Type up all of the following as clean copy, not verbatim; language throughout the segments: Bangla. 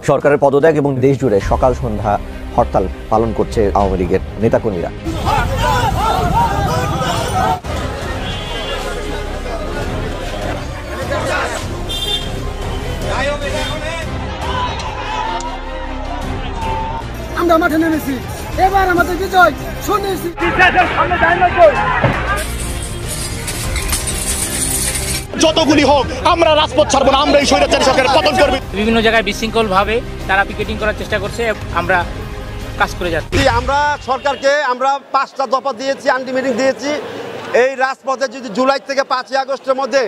সরকারের পদত্যাগ এবং দেশ জুড়ে সকাল সন্ধ্যা হরতাল পালন করছে আওয়ামী লীগের নেতাকর্মীরা। আমরা মাঠে নেমেছি, এবার আমাদের বিজয় সুনিশ্চিত। যতগুলি হোক আমরা রাজপথ ছাড়বো না, আমরা এই স্বৈরাচারী সরকারের পতন করব। বিভিন্ন জায়গায় বিশৃঙ্খলভাবে তারা পিকেটিং করার চেষ্টা করছে, আমরা কাজ করে যাচ্ছি। আমরা সরকারকে আমরা 5টা দফা দিয়েছি, আলটিমেটাম দিয়েছি। এই রাজপথে যদি জুলাই থেকে 5ই আগস্টের মধ্যে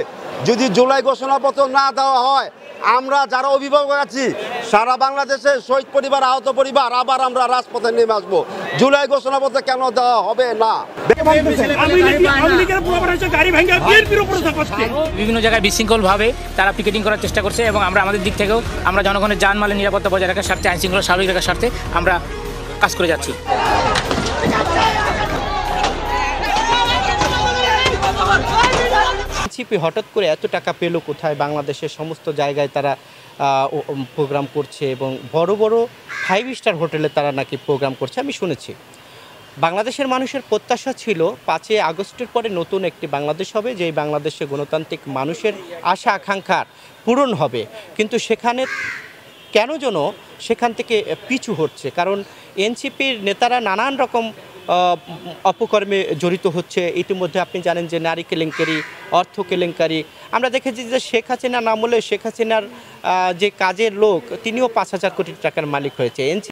যদি জুলাই ঘোষণাপত্র না দেওয়া হয়, আমরা যারা অভিভাবক আছি সারা বাংলাদেশে শহীদ পরিবার, আহত পরিবার আবার আমরা রাজপথে নেমে আসবো। জুলাই ঘোষণাপত্র কেন দেওয়া হবে না? বিভিন্ন জায়গায় বিশৃঙ্খলভাবে তারা পিকেটিং করার চেষ্টা করছে এবং আমরা আমাদের দিক থেকেও আমরা জনগণের জানমালের নিরাপত্তা বজায় রাখার স্বার্থে, আইন শৃঙ্খলা স্বাভাবিক রাখার স্বার্থে আমরা কাজ করে যাচ্ছি। এনসিপি হঠাৎ করে এত টাকা পেল কোথায়? বাংলাদেশের সমস্ত জায়গায় তারা প্রোগ্রাম করছে এবং বড় বড় 5 স্টার হোটেলে তারা নাকি প্রোগ্রাম করছে আমি শুনেছি। বাংলাদেশের মানুষের প্রত্যাশা ছিল 5ই আগস্টের পরে নতুন একটি বাংলাদেশ হবে, যেই বাংলাদেশে গণতান্ত্রিক মানুষের আশা আকাঙ্ক্ষার পূরণ হবে, কিন্তু সেখানে কেন যেন সেখান থেকে পিছু হচ্ছে। কারণ এনসিপির নেতারা নানান রকম অপকর্মে জড়িত হচ্ছে। ইতিমধ্যে আপনি জানেন যে নারী কেলেঙ্কারি, অর্থ কেলেঙ্কারি। আমরা দেখেছি যে শেখ হাসিনা আমলে শেখ হাসিনার যে কাজের লোক তিনিও 5,000 কোটি টাকার মালিক হয়েছে।